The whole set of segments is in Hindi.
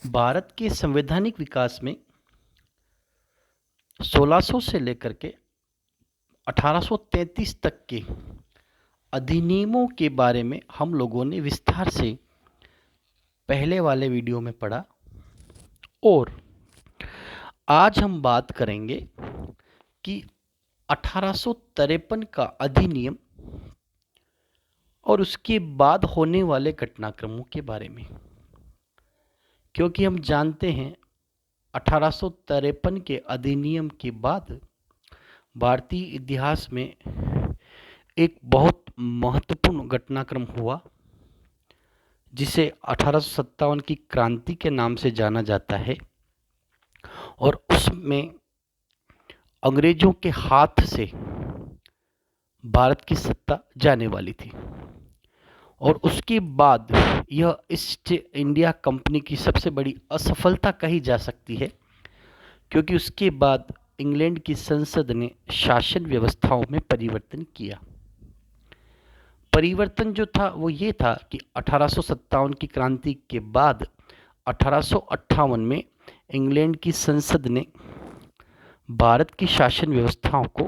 भारत के संवैधानिक विकास में 1600 से लेकर के 1833 तक के अधिनियमों के बारे में हम लोगों ने विस्तार से पहले वाले वीडियो में पढ़ा और आज हम बात करेंगे कि 1853 का अधिनियम और उसके बाद होने वाले घटनाक्रमों के बारे में, क्योंकि हम जानते हैं 1853 के अधिनियम के बाद भारतीय इतिहास में एक बहुत महत्वपूर्ण घटनाक्रम हुआ जिसे 1857 की क्रांति के नाम से जाना जाता है और उसमें अंग्रेजों के हाथ से भारत की सत्ता जाने वाली थी और उसके बाद यह ईस्ट इंडिया कंपनी की सबसे बड़ी असफलता कही जा सकती है, क्योंकि उसके बाद इंग्लैंड की संसद ने शासन व्यवस्थाओं में परिवर्तन किया। परिवर्तन जो था वो ये था कि 1857 की क्रांति के बाद 1858 में इंग्लैंड की संसद ने भारत की शासन व्यवस्थाओं को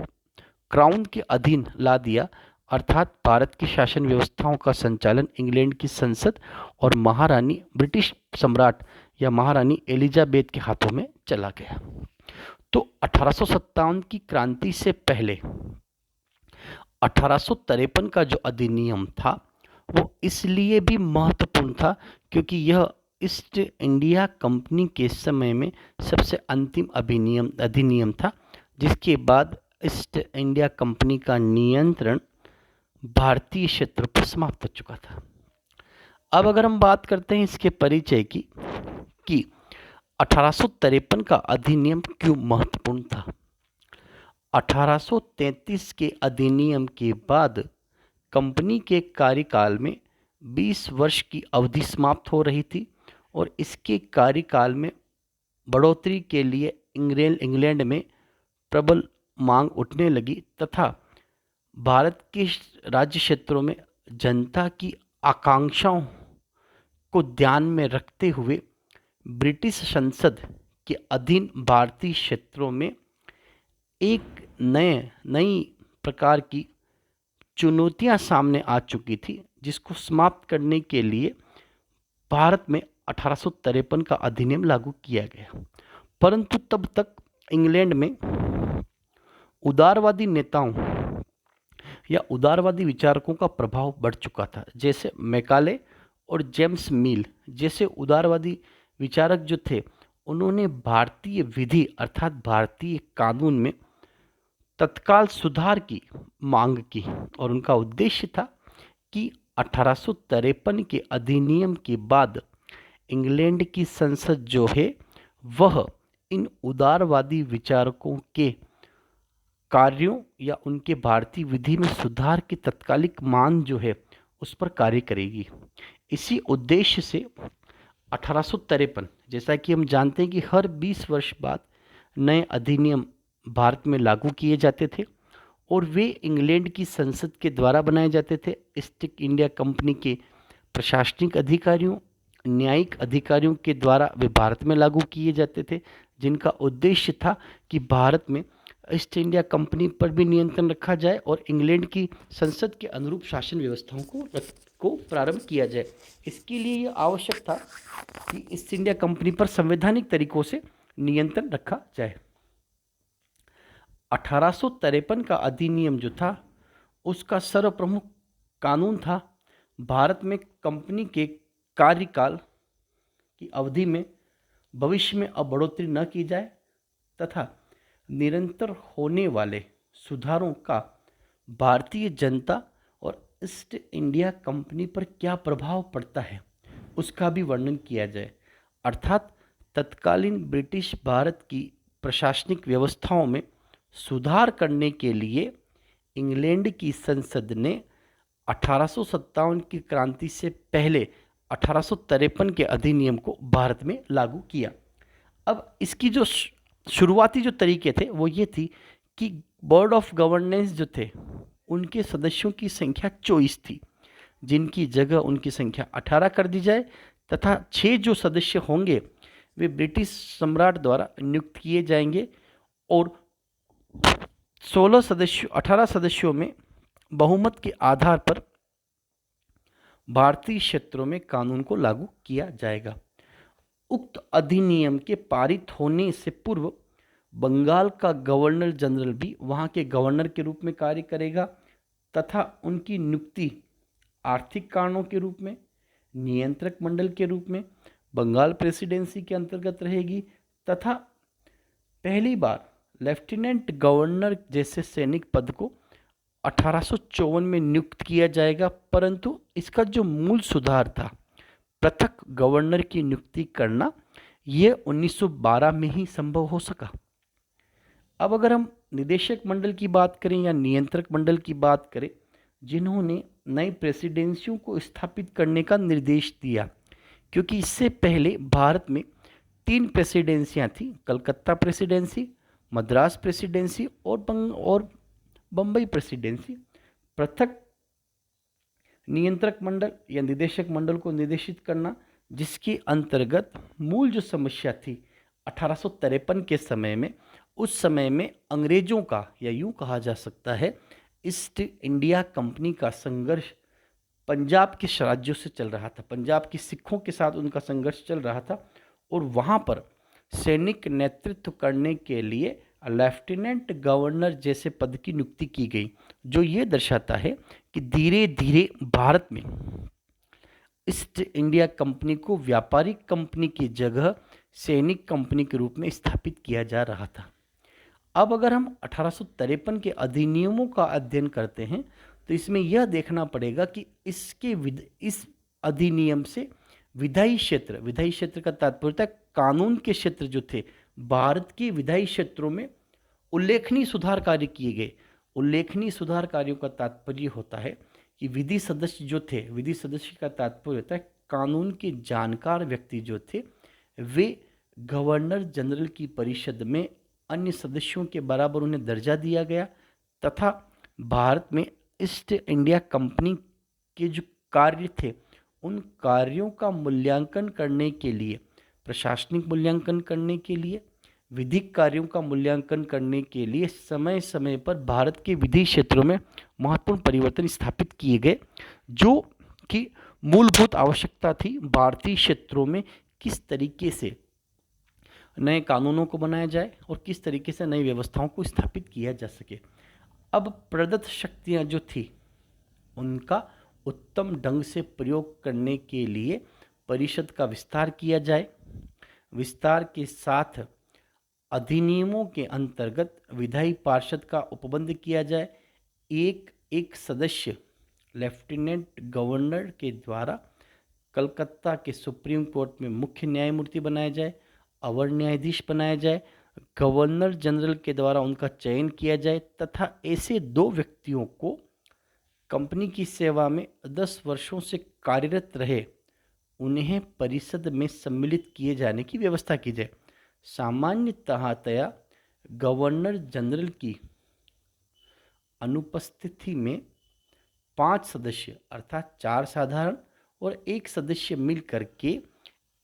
क्राउन के अधीन ला दिया, अर्थात भारत की शासन व्यवस्थाओं का संचालन इंग्लैंड की संसद और महारानी ब्रिटिश सम्राट या महारानी एलिजाबेथ के हाथों में चला गया। तो 1857 की क्रांति से पहले 1853 का जो अधिनियम था वो इसलिए भी महत्वपूर्ण था क्योंकि यह ईस्ट इंडिया कंपनी के समय में सबसे अंतिम अधिनियम था, जिसके बाद ईस्ट इंडिया कंपनी का नियंत्रण भारतीय क्षेत्र पर समाप्त हो चुका था। अब अगर हम बात करते हैं इसके परिचय की कि 1853 का अधिनियम क्यों महत्वपूर्ण था। 1833 के अधिनियम के बाद कंपनी के कार्यकाल में 20 वर्ष की अवधि समाप्त हो रही थी और इसके कार्यकाल में बढ़ोतरी के लिए इंग्लैंड में प्रबल मांग उठने लगी तथा भारत के राज्य क्षेत्रों में जनता की आकांक्षाओं को ध्यान में रखते हुए ब्रिटिश संसद के अधीन भारतीय क्षेत्रों में एक नई प्रकार की चुनौतियां सामने आ चुकी थी, जिसको समाप्त करने के लिए भारत में 1853 का अधिनियम लागू किया गया। परंतु तब तक इंग्लैंड में उदारवादी नेताओं या उदारवादी विचारकों का प्रभाव बढ़ चुका था, जैसे मैकाले और जेम्स मिल जैसे उदारवादी विचारक जो थे, उन्होंने भारतीय विधि अर्थात भारतीय कानून में तत्काल सुधार की मांग की और उनका उद्देश्य था कि 1853 के अधिनियम के बाद इंग्लैंड की संसद जो है वह इन उदारवादी विचारकों के कार्यों या उनके भारतीय विधि में सुधार की तत्कालिक मांग जो है उस पर कार्य करेगी। इसी उद्देश्य से 1853, जैसा कि हम जानते हैं कि हर 20 वर्ष बाद नए अधिनियम भारत में लागू किए जाते थे और वे इंग्लैंड की संसद के द्वारा बनाए जाते थे। ईस्ट इंडिया कंपनी के प्रशासनिक अधिकारियों, न्यायिक अधिकारियों के द्वारा वे भारत में लागू किए जाते थे, जिनका उद्देश्य था कि भारत में ईस्ट इंडिया कंपनी पर भी नियंत्रण रखा जाए और इंग्लैंड की संसद के अनुरूप शासन व्यवस्थाओं को प्रारंभ किया जाए। इसके लिए यह आवश्यक था कि ईस्ट इंडिया कंपनी पर संवैधानिक तरीकों से नियंत्रण रखा जाए। 1853 का अधिनियम जो था उसका सर्वप्रमुख कानून था भारत में कंपनी के कार्यकाल की अवधि में भविष्य में अब बढ़ोतरी न की जाए तथा निरंतर होने वाले सुधारों का भारतीय जनता और ईस्ट इंडिया कंपनी पर क्या प्रभाव पड़ता है उसका भी वर्णन किया जाए। अर्थात तत्कालीन ब्रिटिश भारत की प्रशासनिक व्यवस्थाओं में सुधार करने के लिए इंग्लैंड की संसद ने 1857 की क्रांति से पहले 1853 के अधिनियम को भारत में लागू किया। अब इसकी जो शुरुआती जो तरीके थे वो ये थी कि बोर्ड ऑफ गवर्नेंस जो थे उनके सदस्यों की संख्या 24 थी, जिनकी जगह उनकी संख्या 18 कर दी जाए तथा 6 जो सदस्य होंगे वे ब्रिटिश सम्राट द्वारा नियुक्त किए जाएंगे और 18 सदस्यों में बहुमत के आधार पर भारतीय क्षेत्रों में कानून को लागू किया जाएगा। उक्त अधिनियम के पारित होने से पूर्व बंगाल का गवर्नर जनरल भी वहाँ के गवर्नर के रूप में कार्य करेगा तथा उनकी नियुक्ति आर्थिक कारणों के रूप में नियंत्रक मंडल के रूप में बंगाल प्रेसिडेंसी के अंतर्गत रहेगी तथा पहली बार लेफ्टिनेंट गवर्नर जैसे सैनिक पद को 1854 में नियुक्त किया जाएगा, परंतु इसका जो मूल सुधार था पृथक गवर्नर की नियुक्ति करना, यह 1912 में ही संभव हो सका। अब अगर हम निदेशक मंडल की बात करें या नियंत्रक मंडल की बात करें, जिन्होंने नई प्रेसिडेंसियों को स्थापित करने का निर्देश दिया, क्योंकि इससे पहले भारत में 3 प्रेसिडेंसियां थी, कलकत्ता प्रेसिडेंसी, मद्रास प्रेसिडेंसी और बम्बई प्रेसिडेंसी। पृथक नियंत्रक मंडल या निदेशक मंडल को निर्देशित करना, जिसके अंतर्गत मूल जो समस्या थी 1853 के समय में, उस समय में अंग्रेजों का या यूं कहा जा सकता है ईस्ट इंडिया कंपनी का संघर्ष पंजाब के राज्यों से चल रहा था। पंजाब के सिखों के साथ उनका संघर्ष चल रहा था और वहाँ पर सैनिक नेतृत्व करने के लिए लेफ्टिनेंट गवर्नर जैसे पद की नियुक्ति की गई, जो ये दर्शाता है कि धीरे धीरे भारत में ईस्ट इंडिया कंपनी को व्यापारिक कंपनी की जगह सैनिक कंपनी के रूप में स्थापित किया जा रहा था। अब अगर हम 1853 के अधिनियमों का अध्ययन करते हैं तो इसमें यह देखना पड़ेगा कि इस अधिनियम से विधायी क्षेत्र का तात्पर्य कानून के क्षेत्र जो थे, भारत के विधायी क्षेत्रों में उल्लेखनीय सुधार कार्य किए गए। उल्लेखनीय सुधार कार्यों का तात्पर्य होता है कि विधि सदस्य जो थे, विधि सदस्य का तात्पर्य होता है कानून के जानकार व्यक्ति जो थे, वे गवर्नर जनरल की परिषद में अन्य सदस्यों के बराबर उन्हें दर्जा दिया गया तथा भारत में ईस्ट इंडिया कंपनी के जो कार्य थे, उन कार्यों का मूल्यांकन करने के लिए, प्रशासनिक मूल्यांकन करने के लिए, विधिक कार्यों का मूल्यांकन करने के लिए समय समय पर भारत के विधि क्षेत्रों में महत्वपूर्ण परिवर्तन स्थापित किए गए, जो कि मूलभूत आवश्यकता थी भारतीय क्षेत्रों में किस तरीके से नए कानूनों को बनाया जाए और किस तरीके से नई व्यवस्थाओं को स्थापित किया जा सके। अब प्रदत्त शक्तियां जो थी, उनका उत्तम ढंग से प्रयोग करने के लिए परिषद का विस्तार किया जाए। विस्तार के साथ अधिनियमों के अंतर्गत विधायी पार्षद का उपबंध किया जाए। एक सदस्य लेफ्टिनेंट गवर्नर के द्वारा कलकत्ता के सुप्रीम कोर्ट में मुख्य न्यायमूर्ति बनाया जाए, अवर न्यायाधीश बनाया जाए, गवर्नर जनरल के द्वारा उनका चयन किया जाए तथा ऐसे 2 व्यक्तियों को कंपनी की सेवा में 10 वर्षों से कार्यरत रहे, उन्हें परिषद में सम्मिलित किए जाने की व्यवस्था की जाए। सामान्यतया गवर्नर जनरल की अनुपस्थिति में 5 सदस्य अर्थात 4 साधारण और 1 सदस्य मिलकर के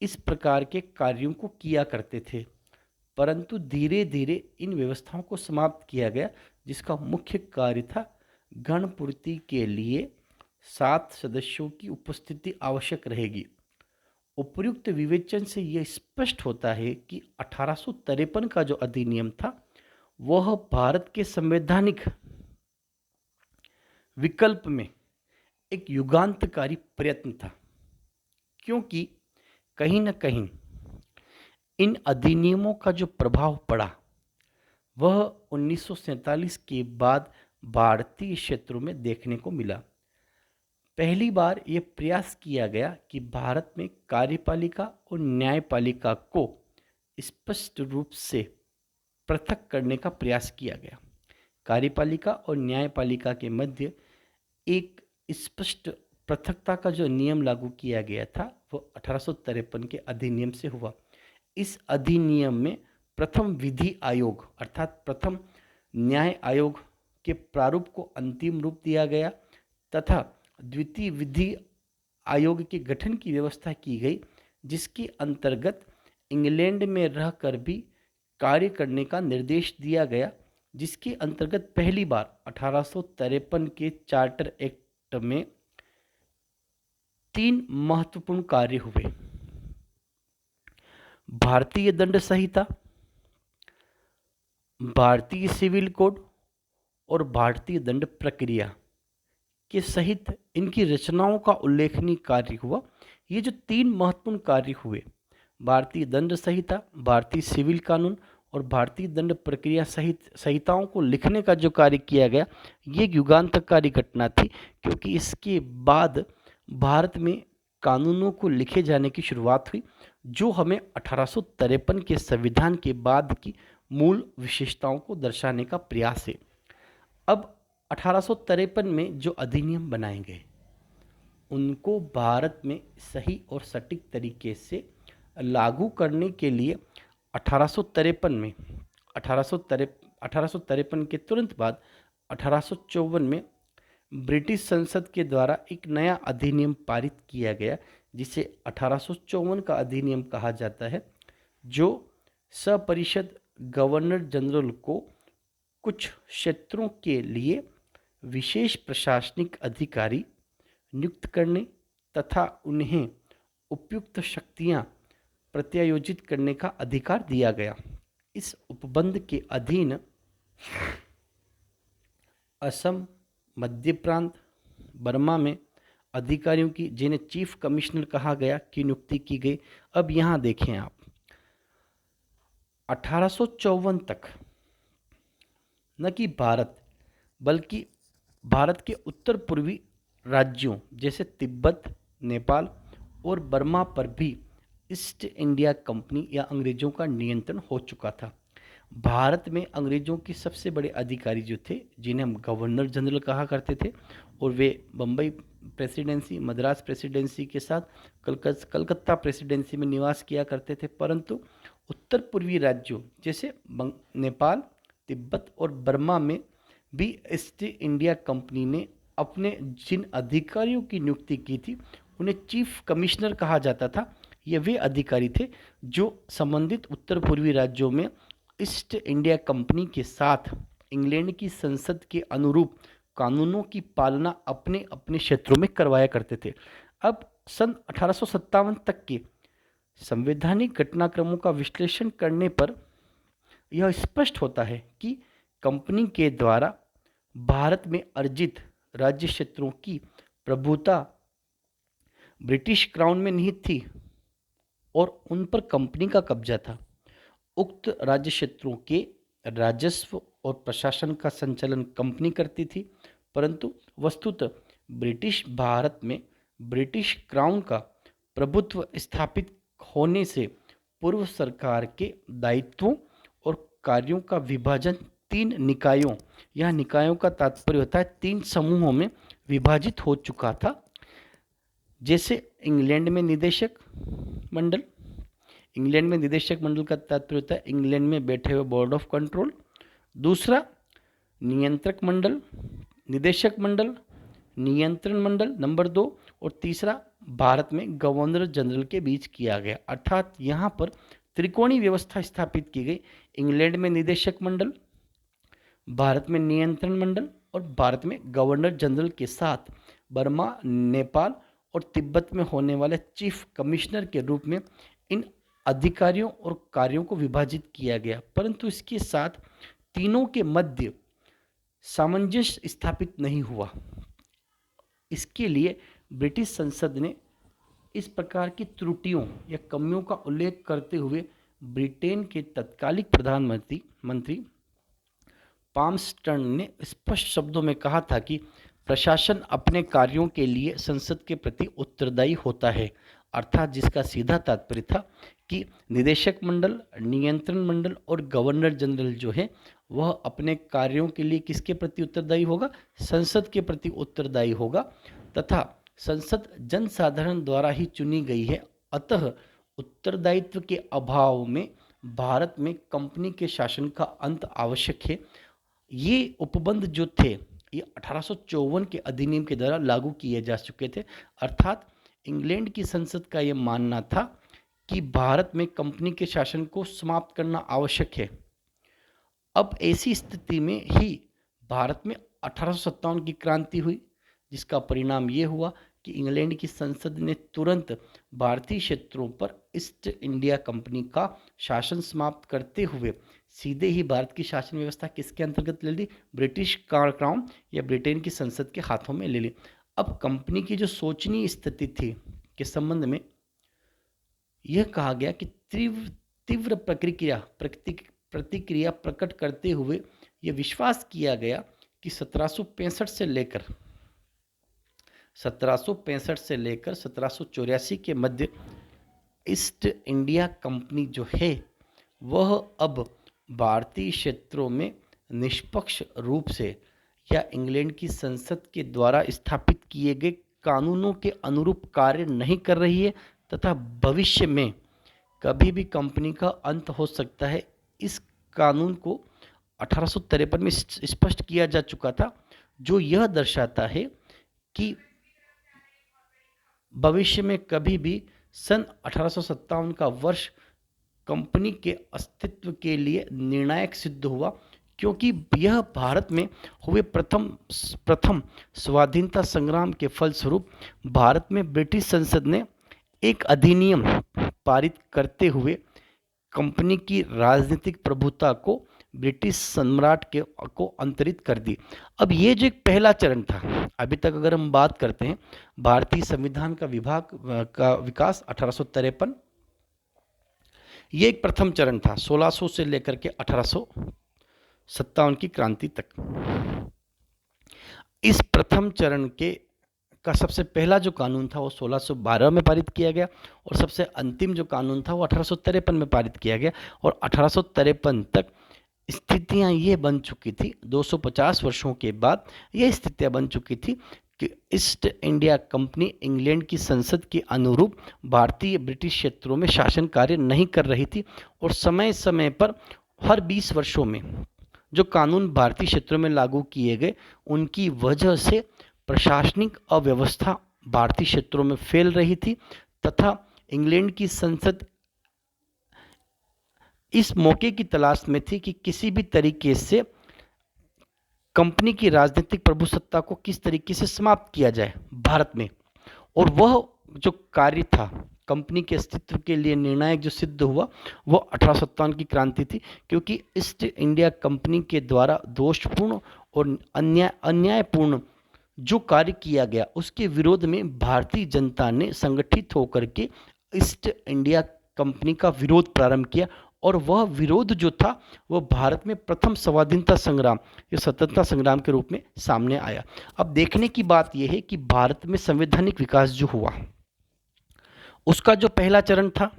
इस प्रकार के कार्यों को किया करते थे, परंतु धीरे धीरे इन व्यवस्थाओं को समाप्त किया गया, जिसका मुख्य कार्य था गणपूर्ति के लिए 7 सदस्यों की उपस्थिति आवश्यक रहेगी। उपर्युक्त विवेचन से यह स्पष्ट होता है कि 1853 का जो अधिनियम था वह भारत के संवैधानिक विकल्प में एक युगांतकारी प्रयत्न था, क्योंकि कहीं न कहीं इन अधिनियमों का जो प्रभाव पड़ा वह 1947 के बाद भारतीय क्षेत्रों में देखने को मिला। पहली बार यह प्रयास किया गया कि भारत में कार्यपालिका और न्यायपालिका को स्पष्ट रूप से पृथक करने का प्रयास किया गया। कार्यपालिका और न्यायपालिका के मध्य एक स्पष्ट पृथकता का जो नियम लागू किया गया था वो 1853 के अधिनियम से हुआ। इस अधिनियम में प्रथम विधि आयोग अर्थात प्रथम न्याय आयोग के प्रारूप को अंतिम रूप दिया गया तथा द्वितीय विधि आयोग के गठन की व्यवस्था की गई, जिसके अंतर्गत इंग्लैंड में रहकर भी कार्य करने का निर्देश दिया गया, जिसके अंतर्गत पहली बार 1853 के चार्टर एक्ट में 3 महत्वपूर्ण कार्य हुए। भारतीय दंड संहिता, भारतीय सिविल कोड और भारतीय दंड प्रक्रिया के सहित इनकी रचनाओं का उल्लेखनीय कार्य हुआ। ये जो 3 महत्वपूर्ण कार्य हुए, भारतीय दंड संहिता, भारतीय सिविल कानून और भारतीय दंड प्रक्रिया सहित संहिताओं को लिखने का जो कार्य किया गया, ये एक युगांतकारी घटना थी, क्योंकि इसके बाद भारत में कानूनों को लिखे जाने की शुरुआत हुई, जो हमें 1853 के संविधान के बाद की मूल विशेषताओं को दर्शाने का प्रयास है। अब 1853 में जो अधिनियम बनाए गए, उनको भारत में सही और सटीक तरीके से लागू करने के लिए 1853 के तुरंत बाद 1854 में ब्रिटिश संसद के द्वारा एक नया अधिनियम पारित किया गया, जिसे 1854 का अधिनियम कहा जाता है, जो सपरिषद गवर्नर जनरल को कुछ क्षेत्रों के लिए विशेष प्रशासनिक अधिकारी नियुक्त करने तथा उन्हें उपयुक्त शक्तियां प्रत्यायोजित करने का अधिकार दिया गया। इस उपबंध के अधीन असम, मध्य प्रांत, बर्मा में अधिकारियों की, जिन्हें चीफ कमिश्नर कहा गया, की नियुक्ति की गई। अब यहाँ देखें आप, 1854 तक न कि भारत, बल्कि भारत के उत्तर पूर्वी राज्यों जैसे तिब्बत, नेपाल और बर्मा पर भी ईस्ट इंडिया कंपनी या अंग्रेजों का नियंत्रण हो चुका था। भारत में अंग्रेजों के सबसे बड़े अधिकारी जो थे, जिन्हें हम गवर्नर जनरल कहा करते थे, और वे बम्बई प्रेसिडेंसी, मद्रास प्रेसिडेंसी के साथ कलकत्ता प्रेसिडेंसी में निवास किया करते थे। परंतु उत्तर पूर्वी राज्यों जैसे नेपाल, तिब्बत और बर्मा में भी ईस्ट इंडिया कंपनी ने अपने जिन अधिकारियों की नियुक्ति की थी, उन्हें चीफ कमिश्नर कहा जाता था। ये वे अधिकारी थे जो संबंधित उत्तर पूर्वी राज्यों में ईस्ट इंडिया कंपनी के साथ इंग्लैंड की संसद के अनुरूप कानूनों की पालना अपने अपने क्षेत्रों में करवाया करते थे। अब सन 1857 तक के संवैधानिक घटनाक्रमों का विश्लेषण करने पर यह स्पष्ट होता है कि कंपनी के द्वारा भारत में अर्जित राज्य क्षेत्रों की प्रभुता ब्रिटिश क्राउन में निहित थी और उन पर कंपनी का कब्जा था। उक्त राज्य क्षेत्रों के राजस्व और प्रशासन का संचालन कंपनी करती थी, परंतु वस्तुतः ब्रिटिश भारत में ब्रिटिश क्राउन का प्रभुत्व स्थापित होने से पूर्व सरकार के दायित्वों और कार्यों का विभाजन 3 निकायों, यह निकायों का तात्पर्य होता है 3 समूहों में विभाजित हो चुका था। जैसे इंग्लैंड में निदेशक मंडल, इंग्लैंड में निदेशक मंडल का तात्पर्य होता है इंग्लैंड में बैठे हुए बोर्ड ऑफ कंट्रोल। दूसरा नियंत्रक मंडल, निदेशक मंडल, नियंत्रण मंडल नंबर 2, और तीसरा भारत में गवर्नर जनरल के बीच किया गया। अर्थात यहाँ पर त्रिकोणीय व्यवस्था स्थापित की गई। इंग्लैंड में निदेशक मंडल, भारत में नियंत्रण मंडल और भारत में गवर्नर जनरल के साथ बर्मा, नेपाल और तिब्बत में होने वाले चीफ कमिश्नर के रूप में इन अधिकारियों और कार्यों को विभाजित किया गया। परंतु इसके साथ तीनों के मध्य सामंजस्य स्थापित नहीं हुआ। इसके लिए ब्रिटिश संसद ने इस प्रकार की त्रुटियों या कमियों का उल्लेख करते हुए ब्रिटेन के तत्कालिक प्रधानमंत्री पाल्मर्स्टन ने स्पष्ट शब्दों में कहा था कि प्रशासन अपने कार्यों के लिए संसद के प्रति उत्तरदायी होता है। अर्थात जिसका सीधा तात्पर्य था कि निदेशक मंडल, नियंत्रण मंडल और गवर्नर जनरल जो है वह अपने कार्यों के लिए किसके प्रति उत्तरदायी होगा? संसद के प्रति उत्तरदायी होगा, तथा संसद जनसाधारण द्वारा ही चुनी गई है। अतः उत्तरदायित्व के अभाव में भारत में कंपनी के शासन का अंत आवश्यक है। ये उपबंध जो थे ये 1854 के अधिनियम के द्वारा लागू किए जा चुके थे। अर्थात इंग्लैंड की संसद का ये मानना था कि भारत में कंपनी के शासन को समाप्त करना आवश्यक है। अब ऐसी स्थिति में ही भारत में 1857 की क्रांति हुई, जिसका परिणाम ये हुआ कि इंग्लैंड की संसद ने तुरंत भारतीय क्षेत्रों पर ईस्ट इंडिया कंपनी का शासन समाप्त करते हुए सीधे ही भारत की शासन व्यवस्था किसके अंतर्गत ले ली? ब्रिटिश क्राउन या ब्रिटेन की संसद के हाथों में ले ली। अब कंपनी की जो शोचनीय स्थिति थी के संबंध में यह कहा गया कि तीव्र तीव्र प्रतिक्रिया प्रकट करते हुए यह विश्वास किया गया कि 1765 से लेकर 1784 के मध्य ईस्ट इंडिया कंपनी जो है वह अब भारतीय क्षेत्रों में निष्पक्ष रूप से या इंग्लैंड की संसद के द्वारा स्थापित किए गए कानूनों के अनुरूप कार्य नहीं कर रही है तथा भविष्य में कभी भी कंपनी का अंत हो सकता है। इस कानून को 1853 में स्पष्ट किया जा चुका था, जो यह दर्शाता है कि भविष्य में कभी भी सन 1857 का वर्ष कंपनी के अस्तित्व के लिए निर्णायक सिद्ध हुआ, क्योंकि यह भारत में हुए प्रथम स्वाधीनता संग्राम के फलस्वरूप भारत में ब्रिटिश संसद ने एक अधिनियम पारित करते हुए कंपनी की राजनीतिक प्रभुता को ब्रिटिश सम्राट को अंतरित कर दी। अब ये जो एक पहला चरण था, अभी तक अगर हम बात करते हैं भारतीय संविधान का विकास 1853, ये एक प्रथम चरण था 1600 से लेकर के 1857 की क्रांति तक। इस प्रथम चरण का सबसे पहला जो कानून था वो 1612 में पारित किया गया और सबसे अंतिम जो कानून था वो 1853 में पारित किया गया। और 1853 तक स्थितियां ये बन चुकी थी, 250 वर्षों के बाद ये स्थितियां बन चुकी थी कि ईस्ट इंडिया कंपनी इंग्लैंड की संसद के अनुरूप भारतीय ब्रिटिश क्षेत्रों में शासन कार्य नहीं कर रही थी और समय समय पर हर 20 वर्षों में जो कानून भारतीय क्षेत्रों में लागू किए गए उनकी वजह से प्रशासनिक अव्यवस्था भारतीय क्षेत्रों में फैल रही थी तथा इंग्लैंड की संसद इस मौके की तलाश में थी कि किसी भी तरीके से कंपनी की राजनीतिक प्रभुसत्ता को किस तरीके से समाप्त किया जाए भारत में। और वह जो कार्य था कंपनी के अस्तित्व के लिए निर्णायक जो सिद्ध हुआ वो 1857 की क्रांति थी, क्योंकि ईस्ट इंडिया कंपनी के द्वारा दोषपूर्ण और अन्यायपूर्ण जो कार्य किया गया उसके विरोध में भारतीय जनता ने संगठित होकर के ईस्ट इंडिया कंपनी का विरोध प्रारंभ किया और वह विरोध जो था वह भारत में प्रथम स्वाधीनता संग्राम या स्वतंत्रता संग्राम के रूप में सामने आया। अब देखने की बात यह है कि भारत में संवैधानिक विकास जो हुआ उसका जो पहला चरण था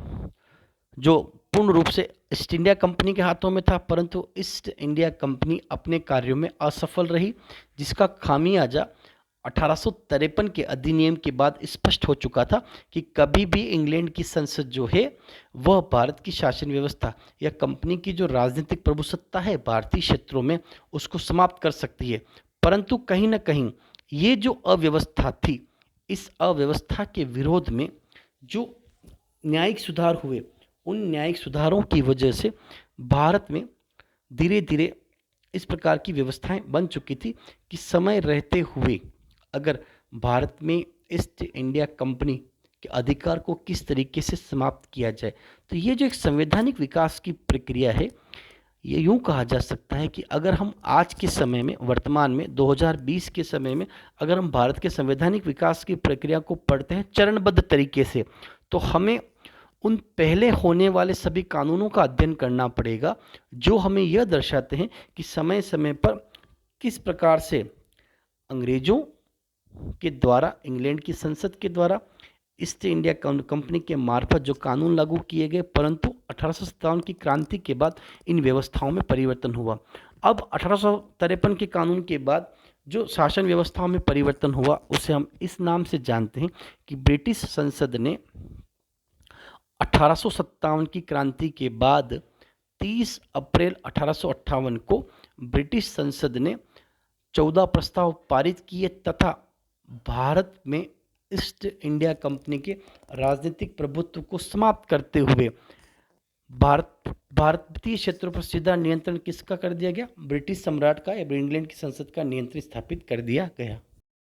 जो पूर्ण रूप से ईस्ट इंडिया कंपनी के हाथों में था, परंतु ईस्ट इंडिया कंपनी अपने कार्यों में असफल रही, जिसका खामियाजा 1853 के अधिनियम के बाद स्पष्ट हो चुका था कि कभी भी इंग्लैंड की संसद जो है वह भारत की शासन व्यवस्था या कंपनी की जो राजनीतिक प्रभुसत्ता है भारतीय क्षेत्रों में उसको समाप्त कर सकती है। परंतु कहीं ना कहीं ये जो अव्यवस्था थी, इस अव्यवस्था के विरोध में जो न्यायिक सुधार हुए उन न्यायिक सुधारों की वजह से भारत में धीरे धीरे इस प्रकार की व्यवस्थाएं बन चुकी थी कि समय रहते हुए अगर भारत में ईस्ट इंडिया कंपनी के अधिकार को किस तरीके से समाप्त किया जाए। तो ये जो एक संवैधानिक विकास की प्रक्रिया है, ये यूं कहा जा सकता है कि अगर हम आज के समय में वर्तमान में 2020 के समय में अगर हम भारत के संवैधानिक विकास की प्रक्रिया को पढ़ते हैं चरणबद्ध तरीके से, तो हमें उन पहले होने वाले सभी कानूनों का अध्ययन करना पड़ेगा जो हमें यह दर्शाते हैं कि समय समय पर किस प्रकार से अंग्रेजों के द्वारा इंग्लैंड की संसद के द्वारा ईस्ट इंडिया कंपनी के मार्फत जो कानून लागू किए गए, परंतु 1857 की क्रांति के बाद इन व्यवस्थाओं में परिवर्तन हुआ। अब 1853 के कानून के बाद जो शासन व्यवस्थाओं में परिवर्तन हुआ उसे हम इस नाम से जानते हैं कि ब्रिटिश संसद ने 1857 की क्रांति के बाद 30 अप्रैल 1858 को ब्रिटिश संसद ने 14 प्रस्ताव पारित किए तथा भारत में ईस्ट इंडिया कंपनी के राजनीतिक प्रभुत्व को समाप्त करते हुए भारतीय क्षेत्रों पर सीधा नियंत्रण किसका कर दिया गया? ब्रिटिश सम्राट का या इंग्लैंड की संसद का नियंत्रण स्थापित कर दिया गया।